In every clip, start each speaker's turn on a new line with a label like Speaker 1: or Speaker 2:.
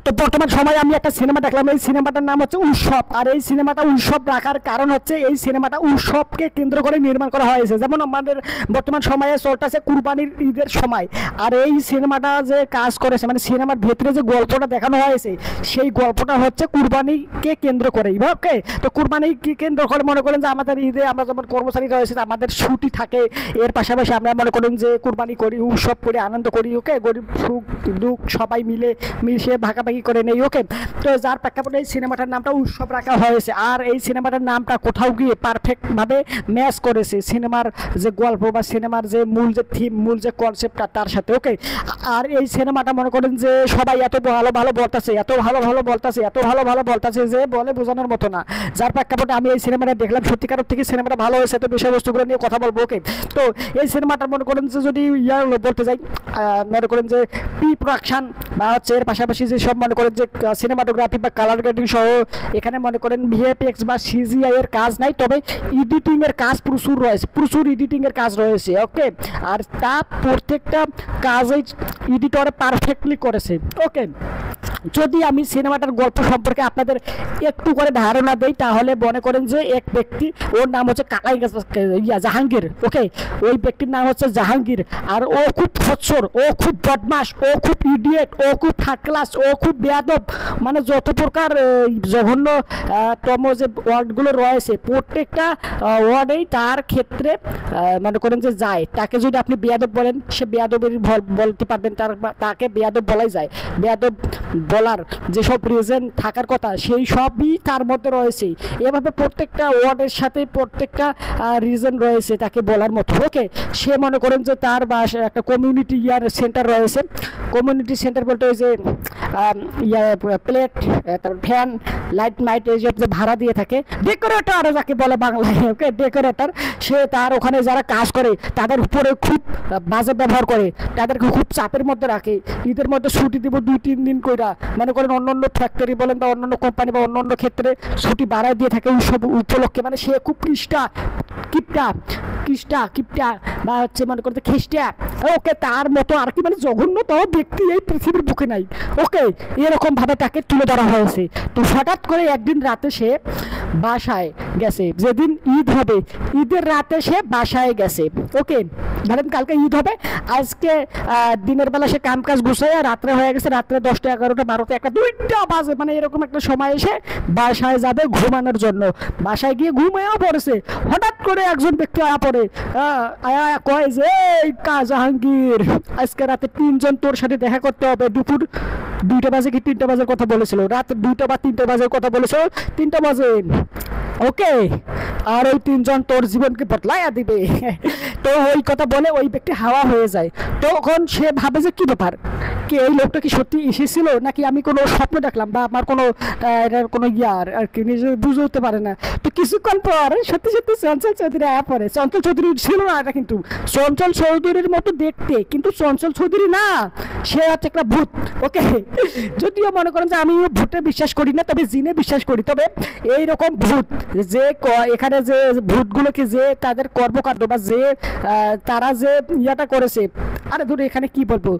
Speaker 1: তো বর্তমান সময়ে আমি একটা সিনেমা দেখলাম, এই সিনেমাটার নাম হচ্ছে উৎসব। আর এই সিনেমাটা উৎসব রাখার কারণ হচ্ছে এই সিনেমাটা উৎসবকে কেন্দ্র করে নির্মাণ করা হয়েছে। যেমন আমাদের বর্তমান সময়ে চলতেছে কুরবানির ঈদের সময়, আর এই সিনেমাটা যে কাজ করেছে মানে সিনেমার ভেতরে যে গল্পটা দেখানো হয়েছে সেই গল্পটা হচ্ছে কুরবানিকে কেন্দ্র করেই। ওকে, তো কুরবানিকে কেন্দ্র করে মনে করেন যে আমাদের ঈদে আমরা যেমন কর্মচারী রয়েছে আমাদের ছুটি থাকে, এর পাশাপাশি আমরা মনে করেন যে কুরবানি করি, উৎসব করি, আনন্দ করি। ওকে, গরিব সুখ দুঃখ সবাই মিশে ভাগাভাগি করে নেই। ওকে, তো যার প্রেক্ষাপটে এই সিনেমাটার নামটা উৎসব রাখা হয়েছে। আর এই সিনেমাটার নামটা কোথাও গিয়ে পারফেক্টভাবে ম্যাচ করেছে সিনেমার যে গল্প বা সিনেমার যে মূল যে থিম, মূল যে কনসেপ্টটা তার সাথে। ওকে, আর এই সিনেমাটা মনে করেন যে সবাই এত ভালো ভালো বলতেছে, এত ভালো ভালো বলতেছে, এত ভালো ভালো বলতেছে যে বলে বোঝানোর মতো না। যার প্রেক্ষাপটে আমি এই সিনেমাটা দেখলাম, সত্যিকার থেকে সিনেমাটা ভালো হয়েছে। তো বিষয়বস্তুগুলো নিয়ে কথা বলবো। ওকে, তো এই সিনেমাটা মনে করেন যে যদি বলতে যাই, মনে করেন যে প্রি প্রোডাকশন বা হচ্ছে এর পাশাপাশি যে সব মনে করেন যে সিনেমাটোগ্রাফি বা কালার গ্রেডিং সহ এখানে মনে করেন ভিএফএক্স বা সিজিআই এর কাজ নাই, তবে এডিটিং এর কাজ প্রচুর রয়েছে, প্রচুর এডিটিং এর কাজ রয়েছে। ওকে, আর তা প্রত্যেকটা কাজই এডিটরে পারফেক্টলি করেছে। ওকে, যদি আমি সিনেমাটার গল্প সম্পর্কে আপনাদের একটু করে ধারণা দেই তাহলে মনে করেন যে এক ব্যক্তি, ওর নাম হচ্ছে জাহাঙ্গীর। ওকে, ওই ব্যক্তির নাম হচ্ছে জাহাঙ্গীর, আর ও খুব খচ্চর, ও খুব বদমাস, ও খুব ইডিয়েট, ও খুব থার্ড ক্লাস, ও খুব বেয়াদব, মানে যত প্রকার জঘন্য তম যে ওয়ার্ডগুলো রয়েছে প্রত্যেকটা ওয়ার্ডেই তার ক্ষেত্রে মনে করেন যে যায়। তাকে যদি আপনি বেয়াদব বলেন সে বেয়াদবের বলতে পারবেন, তাকে বেয়াদব বলাই যায়। বেয়াদব বলার যেসব রিজন থাকার কথা সেই সবই তার মধ্যে রয়েছে। এভাবে প্রত্যেকটা ওয়ার্ডের সাথে প্রত্যেকটা রিজন রয়েছে তাকে বলার মতো। ওকে, সে মনে করেন যে তার একটা কমিউনিটি সেন্টার রয়েছে। কমিউনিটি সেন্টার বলতে ওই যে প্লেট, ফ্যান, লাইট মাইট এইসব যে ভাড়া দিয়ে থাকে, ডেকোরেটর যাকে বলে বাংলায়। ওকে, ডেকোরেটর। সে তার ওখানে যারা কাজ করে তাদের উপরে খুব বাজে ব্যবহার করে, তাদেরকে খুব চাপের মধ্যে রাখে। ঈদের মধ্যে ছুটি দিব 2-3 দিন কইরা, মনে করেন অন্য ফ্যাক্টরি বলেন বা অন্য কোম্পানি বা অন্য ক্ষেত্রে ছুটি বাড়ায় দিয়ে থাকে উৎসব উপলক্ষে। মানে সে খুব কিপটা বা হচ্ছে মনে করতে খ্রিস্টা। ওকে, তার মতো আর কি মানে জঘন্যতম ব্যক্তি এই পৃথিবীর বুকে নাই। ওকে, এরকম ভাবে তাকে তুলে ধরা হয়েছে। তো হঠাৎ করে একদিন রাতে সে বাসায় গেছে, যেদিন ঈদ হবে ঈদের রাতে সে বাসায় গেছে। ওকে, ধরেন কালকে ঈদ হবে, আজকে দিনের বেলা সে কাম কাজ গুছায় রাত্রে হয়ে গেছে, রাত্রে 10টা 11টা 12টা 1টা 2টা বাজে, মানে এরকম একটা সময় এসে বাসায় যাবে ঘুমানোর জন্য। বাসায় গিয়ে ঘুমায়ও পড়েছে। হঠাৎ করে একজন ব্যক্তি আয়া পড়ে, কয় যে এই জাহাঙ্গীর আজকে রাতে 3জন তোর সাথে দেখা করতে হবে। দুপুর 2টা বাজে কি 3টা বাজের কথা বলেছিল, রাত 2টা বা 3টা বাজের কথা বলেছিল, 3টা বাজে। ওকে, আর ওই 3জন তোর জীবনকে বদলাইয়া দিবে। তো ওই কথা বলে ওই ব্যক্তি হাওয়া হয়ে যায়। তখন সে ভাবে যে কি ব্যাপার, কি এই লোকটা কি সত্যি এসেছিল নাকি আমি কোনো স্বপ্ন দেখলাম বা আমার কোনো এটার কোনো আর কি নিজে বুঝে উঠতে পারে না। তো কিছুক্ষণ পর সত্যি সত্যি চঞ্চল চৌধুরী আয়া পড়ে। চঞ্চল চৌধুরী ছিল না এটা, কিন্তু চঞ্চল চৌধুরীর মতো দেখতে, কিন্তু চঞ্চল চৌধুরী না, সে হচ্ছে একটা ভূত। ওকে, যদিও মনে করেন যে আমি ভূতে বিশ্বাস করি না, তবে জিনে বিশ্বাস করি। তবে এইরকম ভূত যে এখানে যে ভূতগুলোকে যে তাদের কর্মকাণ্ড বা যে তারা যে ইয়াটা করেছে, আরে ধরো এখানে কি বলবো,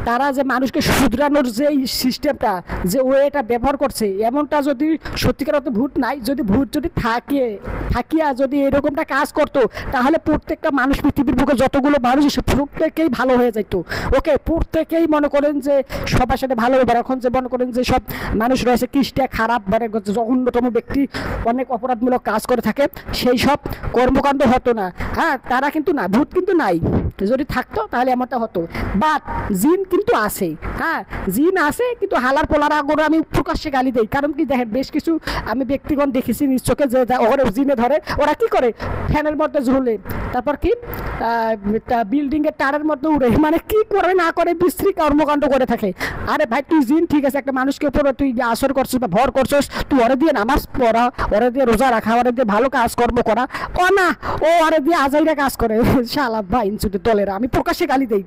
Speaker 1: তারা যে মানুষকে শুধরানোর যে সিস্টেমটা যে ওয়েটা ব্যবহার করছে, এমনটা যদি সত্যিকার অর্থে ভূত নাই, যদি ভূত যদি থাকিয়া যদি এরকমটা কাজ করতো তাহলে প্রত্যেকটা মানুষ পৃথিবীর বুকে যতগুলো মানুষ প্রত্যেকেই ভালো হয়ে যেত। ওকে, প্রত্যেকেই মনে করেন যে সবার সাথে ভালো হবে। এখন যে মনে করেন যে সব মানুষ রয়েছে কৃষ্টা খারাপ, মানে জঘন্যতম ব্যক্তি অনেক অপরাধমূলক কাজ করে থাকে, সেই সব কর্মকাণ্ড হতো না। হ্যাঁ, তারা কিন্তু না, ভূত কিন্তু নাই। যদি থাকতো তাহলে এমনটা হতো। বাট জিন কিন্তু আছে। হ্যাঁ, জিন আছে, কিন্তু হালার পোলারা করে আমি প্রকাশ্যে গালি দেই। কারণ কি দেখেন, বেশ কিছু আমি ব্যক্তিগণ দেখেছি নিজ চোখে যে ওরা জিনে ধরে, ওরা কি করে ফ্যানের মধ্যে ঝুলে, তারপর কি বিল্ডিং এর টারের মধ্যে উড়ে, মানে কি করে না করে বিশ্রী কর্মকাণ্ড করে থাকে। আরে ভাই, তুই জিন ঠিক আছে, একটা মানুষকে উপরে তুই আসর করছিস বা ভর করছিস, তুই ওরে দিয়ে নামাজ পড়া, ওরে দিয়ে রোজা রাখা, ওরে দিয়ে ভালো কাজকর্ম করা, ও না ও ওরে দিয়ে আজাইরা কাজ করে। শালা ভাই ইনসুটি দলেরা, আমি প্রকাশ্যে গালি দেই।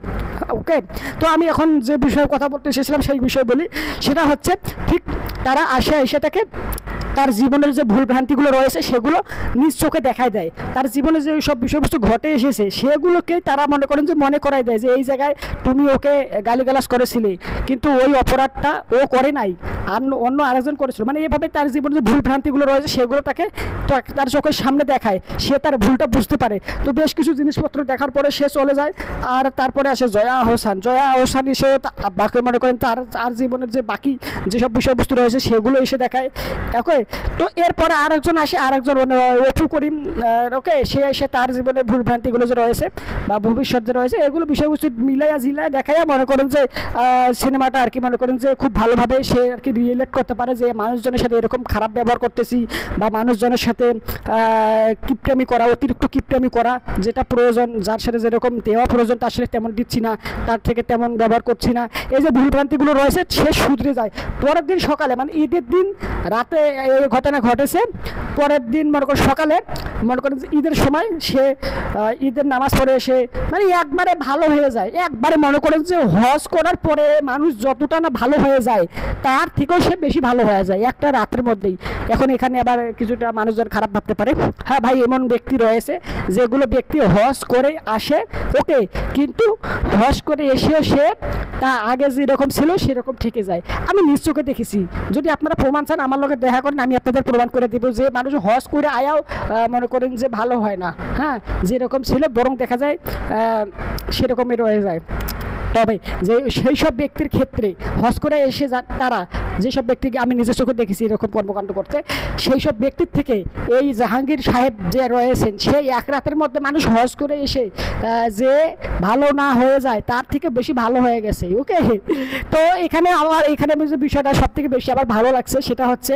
Speaker 1: ওকে, তো আমি এখন যে বিষয়ে কথা বলতে এসেছিলাম সেই বিষয়ে বলি। সেটা হচ্ছে ঠিক তারা এসে থাকে, তার জীবনের যে ভুল ভ্রান্তিগুলো রয়েছে সেগুলো নিজ চোখে দেখায় দেয়। তার জীবনে যে সব বিষয়বস্তু ঘটে এসেছে সেগুলোকে তারা মনে করেন যে মনে করাই দেয় যে এই জায়গায় তুমি ওকে গালিগালাজ করেছিলে, কিন্তু ওই অপরাধটা ও করে নাই, আর অন্য আরেকজন করেছিল, মানে এভাবে তার জীবনে যে ভুল ভ্রান্তিগুলো রয়েছে সেগুলো তাকে তার চোখের সামনে দেখায়, সে তার ভুলটা বুঝতে পারে। তো বেশ কিছু জিনিসপত্র দেখার পরে সে চলে যায়। আর তারপরে আসে জয়া আহসান এসে বাকি মনে করেন তার জীবনের যে বাকি যেসব বিষয়বস্তু রয়েছে সেগুলো এসে দেখায়। ওকে, তো এরপরে আরেকজন আসে, আরেকজন অপু করিম। ওকে, সে এসে তার জীবনের ভুল ভ্রান্তিগুলো যে রয়েছে বা ভবিষ্যৎ যে রয়েছে এগুলো বিষয়বস্তু মিলাইয়া জিলাইয়া দেখাইয়া মনে করেন যে সিনেমাটা আর কি মনে করেন যে খুব ভালোভাবে সে আর কি রিলেট করতে পারে যে মানুষজনের সাথে এরকম খারাপ ব্যবহার করতেছি বা মানুষজনের সাথে কিপটামি করা, অতিরিক্ত কিপটামি করা, যেটা প্রয়োজন, যার সাথে যেরকম দেওয়া প্রয়োজন তার সাথে তেমন দিচ্ছি না, তার থেকে তেমন ব্যবহার করছি না, এই যে ভুলভ্রান্তিগুলো রয়েছে সে শুধরে যায়। পরের দিন সকালে মানে ঈদের দিন রাতে এই ঘটনা ঘটেছে, পরের দিন মনে করেন সকালে মনে করেন ঈদের সময় সে ঈদের নামাজ পড়ে এসে মানে একবারে ভালো হয়ে যায়। একবারে মনে করেন যে হজ করার পরে মানুষ যতটা না ভালো হয়ে যায় তার থেকেও সে বেশি ভালো হয়ে যায় একটা রাতের মধ্যেই। এখন এখানে আবার কিছুটা মানুষজন খারাপ ভাবতে পারে, হ্যাঁ ভাই এমন ব্যক্তি রয়েছে যেগুলো ব্যক্তি হজ করে আসে, ওকে, কিন্তু হজ করে এসেও সে তা আগে যেরকম ছিল সেরকম থেকে যায়। আমি নিজ চোখে দেখেছি, যদি আপনারা প্রমাণ চান আমার লগে দেখা করেন, আমি আপনাদের প্রমাণ করে দেবো যে মানুষ হজ করে আয়াও মনে করেন যে ভালো হয় না, হ্যাঁ, যেরকম ছিল বরং দেখা যায় সেরকমই রয়ে যায়। তবে যে সেই সব ব্যক্তির ক্ষেত্রে হজ করে এসে তারা যেসব ব্যক্তিকে আমি নিজের চোখে দেখেছি এরকম কর্মকাণ্ড করতে, সেই সব ব্যক্তির থেকে এই জাহাঙ্গীর সাহেব যে রয়েছেন সেই এক রাতের মধ্যে মানুষ হজ করে এসে যে ভালো না হয়ে যায় তার থেকে বেশি ভালো হয়ে গেছে। ওকে, তো এখানে আমার এখানে যে বিষয়টা সব থেকে বেশি আবার ভালো লাগছে সেটা হচ্ছে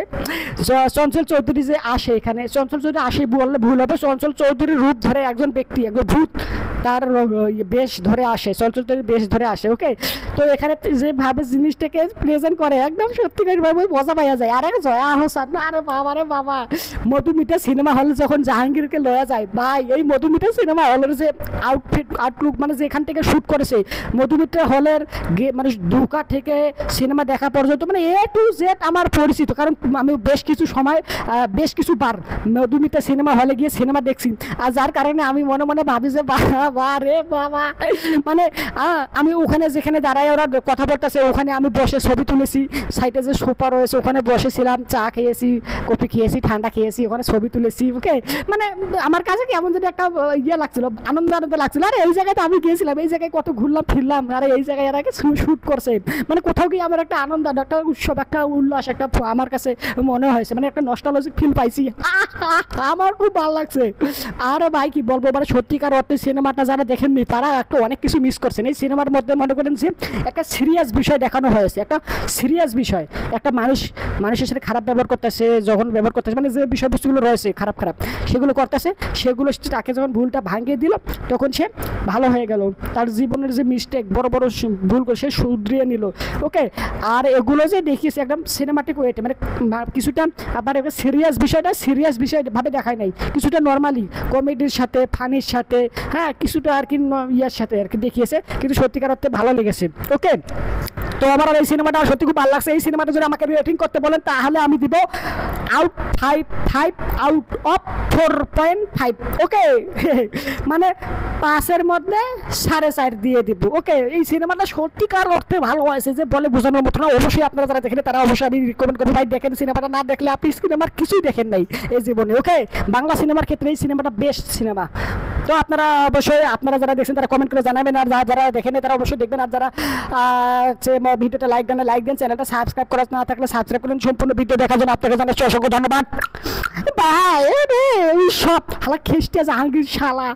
Speaker 1: চঞ্চল চৌধুরী যে আসে, এখানে চঞ্চল চৌধুরী আসে বললে ভুল হবে, চঞ্চল চৌধুরীর রূপ ধরে একজন ব্যক্তি, একজন ভূত তার বেশ ধরে আসে, চঞ্চল চৌধুরীর বেশ ধরে আসে। ওকে, তো এখানে যেভাবে জিনিসটাকে প্রেজেন্ট করে একদম সত্যিকারভাবে মজা পাওয়া যায়। আরে জয়া আহসান, আরে বাবা রে বাবা, মধুমিতা সিনেমা হলে যখন জাহাঙ্গীরকে লয়া যায় ভাই, এই মধুমিতা সিনেমা হলের যে আউটলুক মানে যেখান থেকে শ্যুট করেছে মধুমিতা হলের মানে ঢোকা থেকে সিনেমা দেখা পর্যন্ত মানে এ টু জেড আমার পরিচিত, কারণ আমি বেশ কিছু সময় বেশ কিছু বার মধুমিতা সিনেমা হলে গিয়ে সিনেমা দেখছি। আর যার কারণে আমি মনে মনে ভাবি যে বাবা রে বাবা, মানে আমি ওখানে যেখানে দাঁড়ায় ওরা কথা বলতেছে ওখানে আমি বসে ছবি তুলেছি, সাইডে যে সোফা রয়েছে ওখানে বসেছিলাম, চা খেয়েছি, কফি খেয়েছি, ঠান্ডা খেয়েছি, ওখানে ছবি তুলেছি। ওকে, মানে আমার কাছে কেমন যদি একটা ইয়ে লাগছিল, আনন্দ লাগছিল। আরে এই জায়গায় তো আমি গিয়েছিলাম, এই জায়গায় কত ঘুরলাম ফিরলাম, আরে এই জায়গায় এরা শ্যুট করছে, মানে কোথাও গিয়ে আমার একটা আনন্দ, একটা উৎসব, একটা উল্লাস, একটা আমার কাছে মনে হয়েছে, মানে একটা নস্টালজিক ফিল পাইছি। আমার খুব ভালো লাগছে। আর ভাই কি বলবো, মানে সত্যিকার অর্থে সিনেমাটা যারা দেখেননি তারা একটা অনেক কিছু মিস করছেন। এই সিনেমার মধ্যে মনে করেন যে একটা সিরিয়াস বিষয় দেখানো হয়েছে, একটা সিরিয়াস বিষয়, একটা মানুষের সাথে খারাপ ব্যবহার করতেছে, যখন ব্যবহার করতেছে মানে যে বিষয়বস্তুগুলো রয়েছে খারাপ সেগুলো করতেছে, সেগুলো তাকে যখন ভুলটা ভাঙিয়ে দিল তখন সে ভালো হয়ে গেল, তার জীবনের যে মিস্টেক বড় বড় ভুলগুলো সে শুধরিয়ে নিল। ওকে, আর এগুলো যে দেখিয়েছে একদম সিনেমাটিক ওয়েতে, মানে কিছুটা আবার সিরিয়াস বিষয় ভাবে দেখায় নাই, কিছুটা নর্মালি কমেডির সাথে ফানির সাথে, হ্যাঁ, কিছুটা আর কি ইয়ার সাথে আর কি দেখিয়েছে, কিন্তু সত্যিকার অর্থে ভালো লেগেছে। ওকে, তো আমার এই সিনেমাটা সত্যি খুব ভালো লাগছে। এই সিনেমাটা যদি আমাকে রেটিং করতে বলেন তাহলে আমি দিব আউট 5 আউট অফ 4.5। ওকে, মানে 5-এর মধ্যে 4.5 দিয়ে দিব। ওকে, এই সিনেমাটা সত্যিকার অর্থে ভালো হয়েছে যে বলে বোঝানোর মতো না। অবশ্যই আপনারা যারা দেখেন তারা অবশ্যই আমি রিকমেন্ড করবো ভাই দেখেন সিনেমাটা, না দেখলে আপনি সিনেমার কিছুই দেখেন নাই এই জীবনে। ওকে, বাংলা সিনেমার ক্ষেত্রে এই সিনেমাটা বেস্ট সিনেমা। তো আপনারা অবশ্যই আপনারা যারা দেখছেন তারা কমেন্ট করে জানাবেন, আর যারা দেখেন তারা অবশ্যই দেখবেন, আর যারা ভিডিওটা লাইক দেন, চ্যানেলটা সাবস্ক্রাইব করা না থাকলে সাবস্ক্রাইব করুন। সম্পূর্ণ ভিডিও দেখার জন্য আপনাকে জানাচ্ছি অসংখ্য ধন্যবাদ। ভাই সব হালা খ্রিস্টিয়া জাহাঙ্গীর শালা।